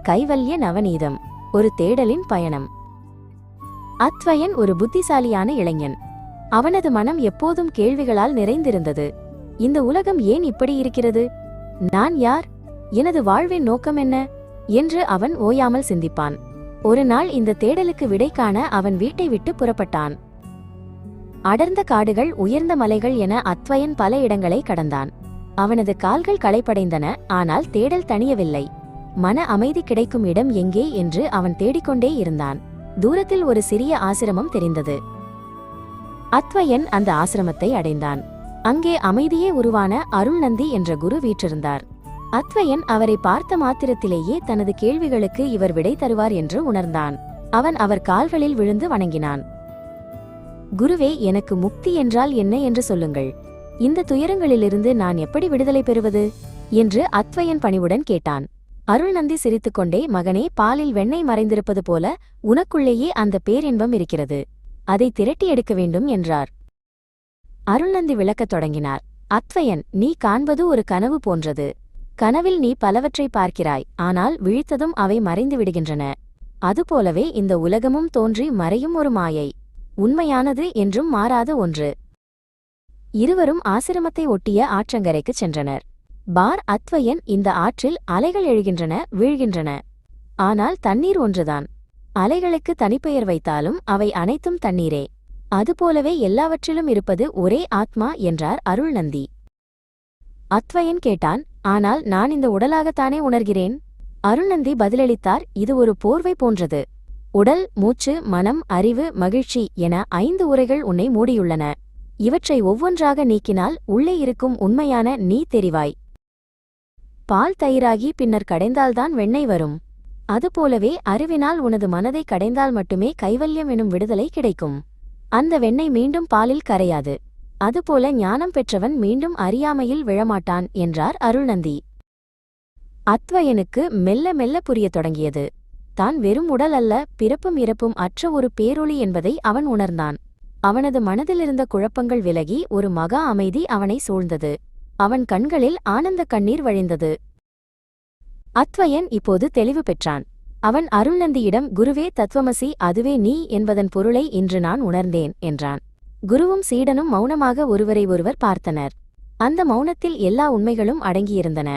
கைவல்ய நவநீதம். ஒரு தேடலின் பயணம். அத்வயன் ஒரு புத்திசாலியான இளைஞன். அவனது மனம் எப்போதும் கேள்விகளால் நிறைந்திருந்தது. இந்த உலகம் ஏன் இப்படி இருக்கிறது? நான் யார்? எனது வாழ்வின் நோக்கம் என்ன என்று அவன் ஓயாமல் சிந்திப்பான். ஒரு நாள் இந்த தேடலுக்கு விடை காண அவன் வீட்டை விட்டு புறப்பட்டான். அடர்ந்த காடுகள், உயர்ந்த மலைகள் என அத்வயன் பல இடங்களை கடந்தான். அவனது கால்கள் களைப்படைந்தன, ஆனால் தேடல் தணியவில்லை. மன அமைதி கிடைக்கும் இடம் எங்கே என்று அவன் தேடிக்கொண்டே இருந்தான். தூரத்தில் ஒரு சிறிய ஆசிரமம் தெரிந்தது. அத்வயன் அந்த ஆசிரமத்தை அடைந்தான். அங்கே அமைதியே உருவான அருள்நந்தி என்ற குரு வீற்றிருந்தார். அத்வயன் அவரை பார்த்த மாத்திரத்திலேயே தனது கேள்விகளுக்கு இவர் விடை தருவார் என்று உணர்ந்தான். அவன் அவர் கால்களில் விழுந்து வணங்கினான். குருவே, எனக்கு முக்தி என்றால் என்ன என்று சொல்லுங்கள். இந்த துயரங்களிலிருந்து நான் எப்படி விடுதலை பெறுவது என்று அத்வயன் பணிவுடன் கேட்டான். அருள்நந்தி சிரித்துக்கொண்டே, மகனே, பாலில் வெண்ணெய் மறைந்திருப்பது போல உனக்குள்ளேயே அந்த பேரின்பம் இருக்கிறது. அதை திரட்டி எடுக்க வேண்டும் என்றார். அருள்நந்தி விளக்கத் தொடங்கினார். அத்வயன், நீ காண்பது ஒரு கனவு போன்றது. கனவில் நீ பலவற்றை பார்க்கிறாய், ஆனால் விழித்ததும் அவை மறைந்து விடுகின்றன. அதுபோலவே இந்த உலகமும் தோன்றி மறையும் ஒரு மாயை, உண்மையானது என்றும் மாறாத ஒன்று. இருவரும் ஆசிரமத்தை ஒட்டிய ஆற்றங்கரைக்குச் சென்றனர். பார் அத்வயன், இந்த ஆற்றில் அலைகள் எழுகின்றன, வீழ்கின்றன. ஆனால் தண்ணீர் ஒன்றுதான். அலைகளுக்கு தனிப்பெயர் வைத்தாலும் அவை அனைத்தும் தண்ணீரே. அதுபோலவே எல்லாவற்றிலும் இருப்பது ஒரே ஆத்மா என்றார் அருள்நந்தி. அத்வயன் கேட்டான், ஆனால் நான் இந்த உடலாகத்தானே உணர்கிறேன்? அருள்நந்தி பதிலளித்தார், இது ஒரு போர்வை போன்றது. உடல், மூச்சு, மனம், அறிவு, மகிழ்ச்சி என 5 உரைகள் உன்னை மூடியுள்ளன. இவற்றை ஒவ்வொன்றாக நீக்கினால் உள்ளே இருக்கும் உண்மையான நீ தெரிவாய். பால் தயிராகி பின்னர் கடைந்தால்தான் வெண்ணெய் வரும். அதுபோலவே அறிவினால் உனது மனதை கடைந்தால் மட்டுமே கைவல்யம் எனும் விடுதலை கிடைக்கும். அந்த வெண்ணெய் மீண்டும் பாலில் கரையாது. அதுபோல ஞானம் பெற்றவன் மீண்டும் அறியாமையில் விழமாட்டான் என்றார் அருள்நந்தி. அத்வயனுக்கு மெல்ல மெல்ல புரியத் தொடங்கியது. தான் வெறும் உடல் அல்ல, பிறப்பும் இறப்பும் அற்ற ஒரு பேரொளி என்பதை அவன் உணர்ந்தான். அவனது மனதிலிருந்த குழப்பங்கள் விலகி ஒரு மகா அமைதி அவனை சூழ்ந்தது. அவன் கண்களில் ஆனந்த கண்ணீர் வழிந்தது. அத்வயன் இப்போது தெளிவு பெற்றான். அவன் அருள்நந்தியிடம், குருவே, தத்துவமசி, அதுவே நீ என்பதன் பொருளை இன்று நான் உணர்ந்தேன் என்றான். குருவும் சீடனும் மௌனமாக ஒருவரை ஒருவர் பார்த்தனர். அந்த மௌனத்தில் எல்லா உண்மைகளும் அடங்கியிருந்தன.